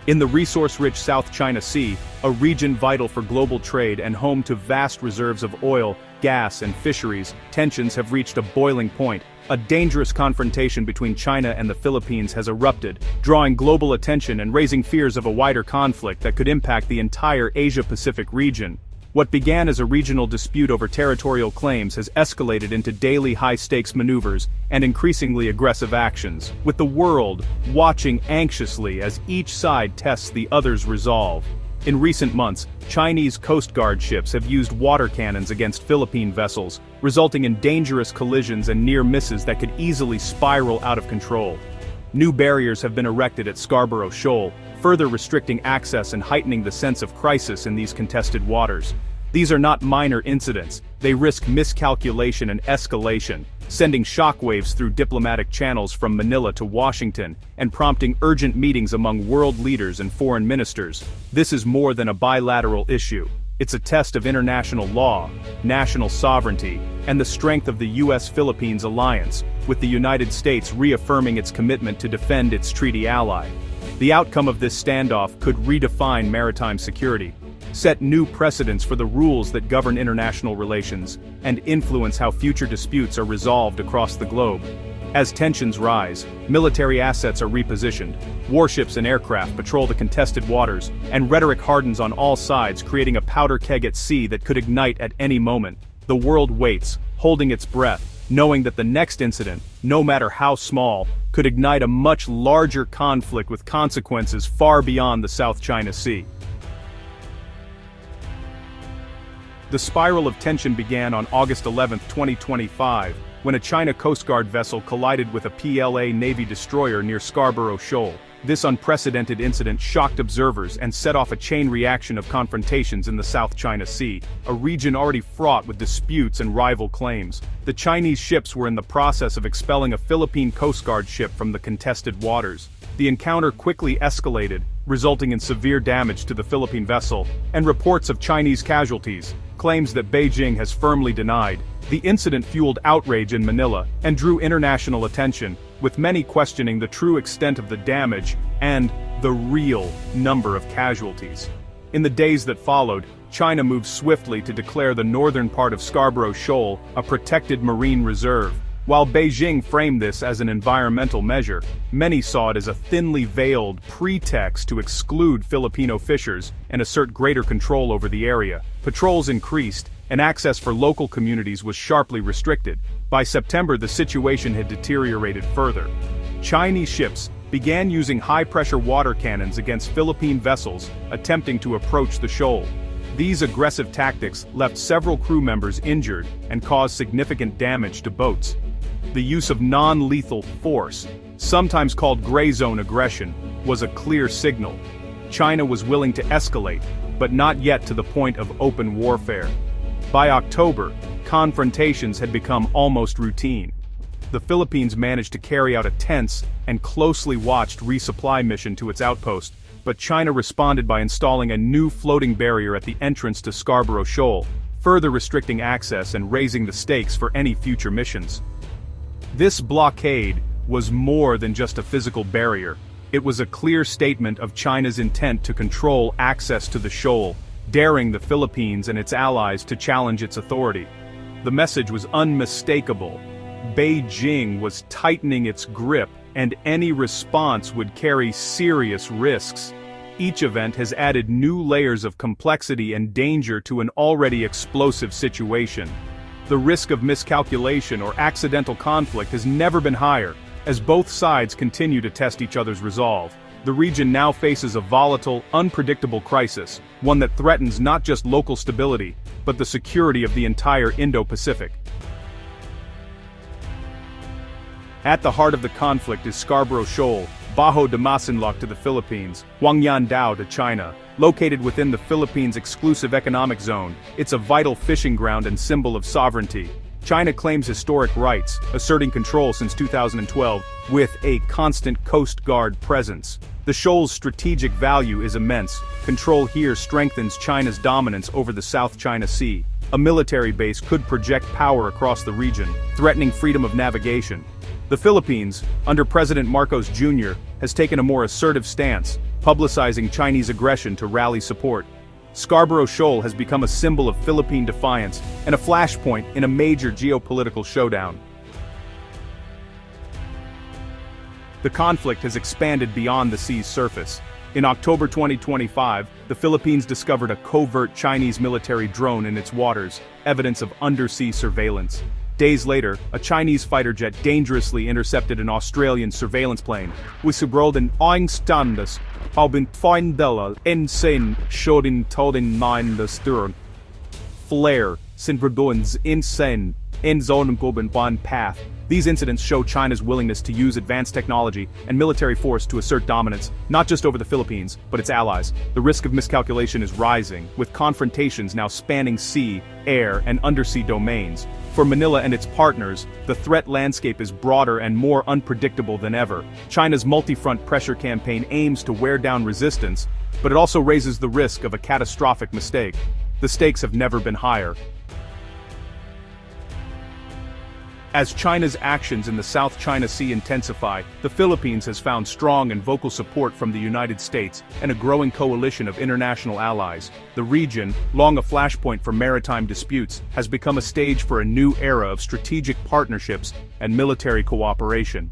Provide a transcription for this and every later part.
In the resource-rich South China Sea, a region vital for global trade and home to vast reserves of oil, gas, and fisheries, tensions have reached a boiling point. A dangerous confrontation between China and the Philippines has erupted, drawing global attention and raising fears of a wider conflict that could impact the entire Asia-Pacific region. What began as a regional dispute over territorial claims has escalated into daily high-stakes maneuvers and increasingly aggressive actions, with the world watching anxiously as each side tests the other's resolve. In recent months, Chinese Coast Guard ships have used water cannons against Philippine vessels, resulting in dangerous collisions and near misses that could easily spiral out of control. New barriers have been erected at Scarborough Shoal, further restricting access and heightening the sense of crisis in these contested waters. These are not minor incidents, they risk miscalculation and escalation, sending shockwaves through diplomatic channels from Manila to Washington, and prompting urgent meetings among world leaders and foreign ministers. This is more than a bilateral issue. It's a test of international law, national sovereignty, and the strength of the U.S.-Philippines alliance, with the United States reaffirming its commitment to defend its treaty ally. The outcome of this standoff could redefine maritime security, set new precedents for the rules that govern international relations, and influence how future disputes are resolved across the globe. As tensions rise, military assets are repositioned, warships and aircraft patrol the contested waters, and rhetoric hardens on all sides, creating a powder keg at sea that could ignite at any moment. The world waits, holding its breath, knowing that the next incident, no matter how small, could ignite a much larger conflict with consequences far beyond the South China Sea. The spiral of tension began on August 11, 2025, when a China Coast Guard vessel collided with a PLA Navy destroyer near Scarborough Shoal. This unprecedented incident shocked observers and set off a chain reaction of confrontations in the South China Sea, a region already fraught with disputes and rival claims. The Chinese ships were in the process of expelling a Philippine Coast Guard ship from the contested waters. The encounter quickly escalated, resulting in severe damage to the Philippine vessel, and reports of Chinese casualties, claims that Beijing has firmly denied. The incident fueled outrage in Manila and drew international attention, with many questioning the true extent of the damage and the real number of casualties. In the days that followed, China moved swiftly to declare the northern part of Scarborough Shoal a protected marine reserve. While Beijing framed this as an environmental measure, many saw it as a thinly veiled pretext to exclude Filipino fishers and assert greater control over the area. Patrols increased, and access for local communities was sharply restricted. By September, the situation had deteriorated further. Chinese ships began using high-pressure water cannons against Philippine vessels attempting to approach the shoal. These aggressive tactics left several crew members injured and caused significant damage to boats. The use of non-lethal force, sometimes called gray zone aggression, was a clear signal. China was willing to escalate, but not yet to the point of open warfare. By October, confrontations had become almost routine. The Philippines managed to carry out a tense and closely watched resupply mission to its outpost, but China responded by installing a new floating barrier at the entrance to Scarborough Shoal, further restricting access and raising the stakes for any future missions. This blockade was more than just a physical barrier. It was a clear statement of China's intent to control access to the shoal, daring the Philippines and its allies to challenge its authority. The message was unmistakable. Beijing was tightening its grip, and any response would carry serious risks. Each event has added new layers of complexity and danger to an already explosive situation. The risk of miscalculation or accidental conflict has never been higher, as both sides continue to test each other's resolve. The region now faces a volatile, unpredictable crisis, one that threatens not just local stability, but the security of the entire Indo-Pacific. At the heart of the conflict is Scarborough Shoal, Bajo de Masinloc to the Philippines, Huangyandao to China. Located within the Philippines' exclusive economic zone, it's a vital fishing ground and symbol of sovereignty. China claims historic rights, asserting control since 2012, with a constant Coast Guard presence. The shoal's strategic value is immense. Control here strengthens China's dominance over the South China Sea. A military base could project power across the region, threatening freedom of navigation. The Philippines, under President Marcos Jr., has taken a more assertive stance, publicizing Chinese aggression to rally support. Scarborough Shoal has become a symbol of Philippine defiance and a flashpoint in a major geopolitical showdown. The conflict has expanded beyond the sea's surface. In October 2025, the Philippines discovered a covert Chinese military drone in its waters, evidence of undersea surveillance. Days later, a Chinese fighter jet dangerously intercepted an Australian surveillance plane, Wisubroden Einstandes, Albin Feindela, Ensign, Shodin Todin Nine the Sturm. Flare, Sinverdoens Insen, Enzon Goben Bon Path. These incidents show China's willingness to use advanced technology and military force to assert dominance, not just over the Philippines, but its allies. The risk of miscalculation is rising, with confrontations now spanning sea, air, and undersea domains. For Manila and its partners, the threat landscape is broader and more unpredictable than ever. China's multi-front pressure campaign aims to wear down resistance, but it also raises the risk of a catastrophic mistake. The stakes have never been higher. As China's actions in the South China Sea intensify, the Philippines has found strong and vocal support from the United States and a growing coalition of international allies. The region, long a flashpoint for maritime disputes, has become a stage for a new era of strategic partnerships and military cooperation.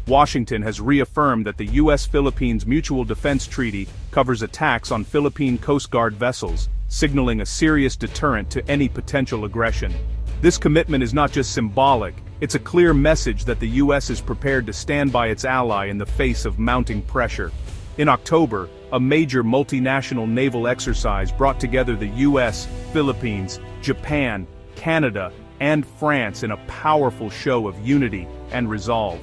Washington has reaffirmed that the U.S.-Philippines Mutual Defense Treaty covers attacks on Philippine Coast Guard vessels, signaling a serious deterrent to any potential aggression. This commitment is not just symbolic, it's a clear message that the U.S. is prepared to stand by its ally in the face of mounting pressure. In October, a major multinational naval exercise brought together the U.S., Philippines, Japan, Canada, and France in a powerful show of unity and resolve.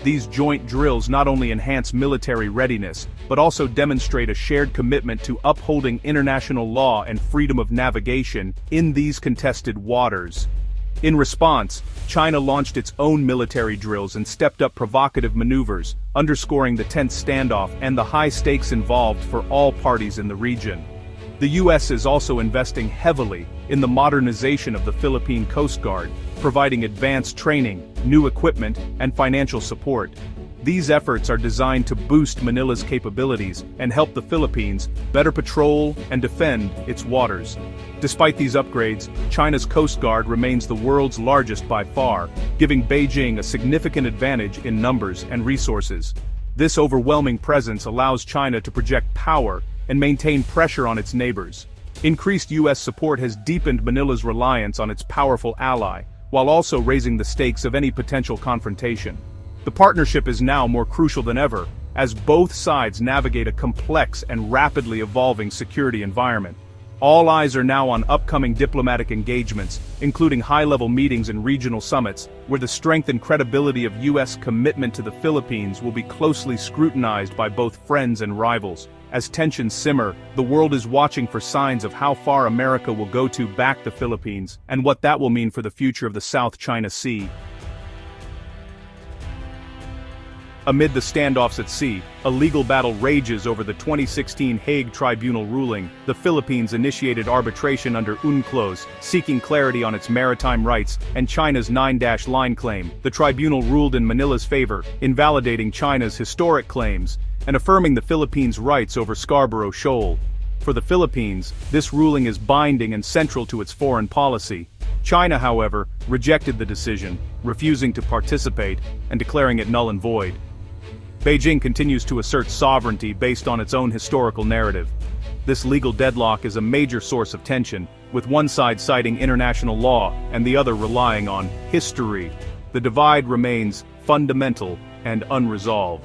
These joint drills not only enhance military readiness, but also demonstrate a shared commitment to upholding international law and freedom of navigation in these contested waters. In response, China launched its own military drills and stepped up provocative maneuvers, underscoring the tense standoff and the high stakes involved for all parties in the region. The U.S. is also investing heavily in the modernization of the Philippine Coast Guard, providing advanced training, new equipment, and financial support. These efforts are designed to boost Manila's capabilities and help the Philippines better patrol and defend its waters. Despite these upgrades, China's Coast Guard remains the world's largest by far, giving Beijing a significant advantage in numbers and resources. This overwhelming presence allows China to project power and maintain pressure on its neighbors. Increased U.S. support has deepened Manila's reliance on its powerful ally, while also raising the stakes of any potential confrontation. The partnership is now more crucial than ever, as both sides navigate a complex and rapidly evolving security environment. All eyes are now on upcoming diplomatic engagements, including high-level meetings and regional summits, where the strength and credibility of U.S. commitment to the Philippines will be closely scrutinized by both friends and rivals. As tensions simmer, the world is watching for signs of how far America will go to back the Philippines, and what that will mean for the future of the South China Sea. Amid the standoffs at sea, a legal battle rages over the 2016 Hague Tribunal ruling. The Philippines initiated arbitration under UNCLOS, seeking clarity on its maritime rights and China's 9-line claim. The tribunal ruled in Manila's favor, invalidating China's historic claims and affirming the Philippines' rights over Scarborough Shoal. For the Philippines, this ruling is binding and central to its foreign policy. China, however, rejected the decision, refusing to participate and declaring it null and void. Beijing continues to assert sovereignty based on its own historical narrative. This legal deadlock is a major source of tension, with one side citing international law and the other relying on history. The divide remains fundamental and unresolved.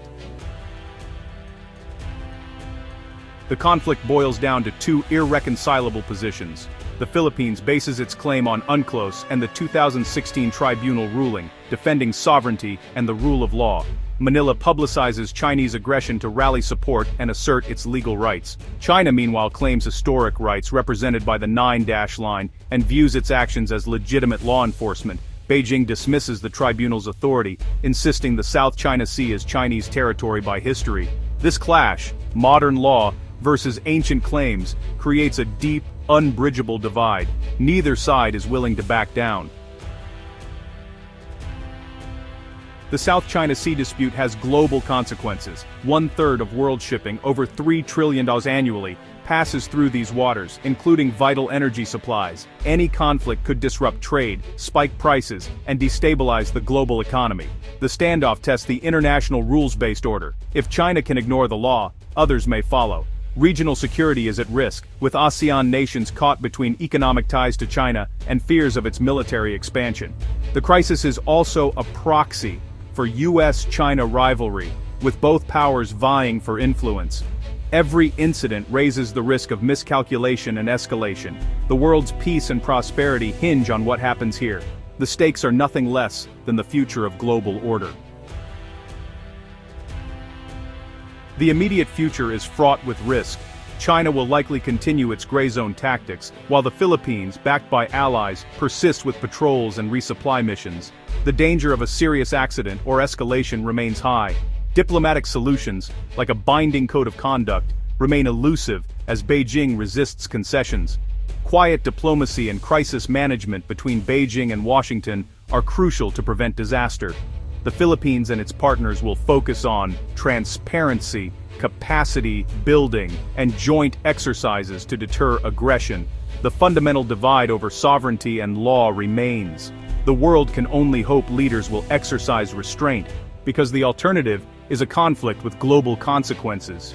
The conflict boils down to two irreconcilable positions. The Philippines bases its claim on UNCLOS and the 2016 tribunal ruling, defending sovereignty and the rule of law. Manila publicizes Chinese aggression to rally support and assert its legal rights. China meanwhile claims historic rights represented by the 9-line and views its actions as legitimate law enforcement. Beijing dismisses the tribunal's authority, insisting the South China Sea is Chinese territory by history. This clash, modern law versus ancient claims, creates a deep, unbridgeable divide. Neither side is willing to back down. The South China Sea dispute has global consequences. 1/3 of world shipping, over $3 trillion annually, passes through these waters, including vital energy supplies. Any conflict could disrupt trade, spike prices, and destabilize the global economy. The standoff tests the international rules-based order. If China can ignore the law, others may follow. Regional security is at risk, with ASEAN nations caught between economic ties to China and fears of its military expansion. The crisis is also a proxy for US-China rivalry, with both powers vying for influence. Every incident raises the risk of miscalculation and escalation. The world's peace and prosperity hinge on what happens here. The stakes are nothing less than the future of global order. The immediate future is fraught with risk. China will likely continue its gray zone tactics, while the Philippines, backed by allies, persist with patrols and resupply missions. The danger of a serious accident or escalation remains high. Diplomatic solutions, like a binding code of conduct, remain elusive as Beijing resists concessions. Quiet diplomacy and crisis management between Beijing and Washington are crucial to prevent disaster. The Philippines and its partners will focus on transparency, capacity building, and joint exercises to deter aggression. The fundamental divide over sovereignty and law remains. The world can only hope leaders will exercise restraint, because the alternative is a conflict with global consequences.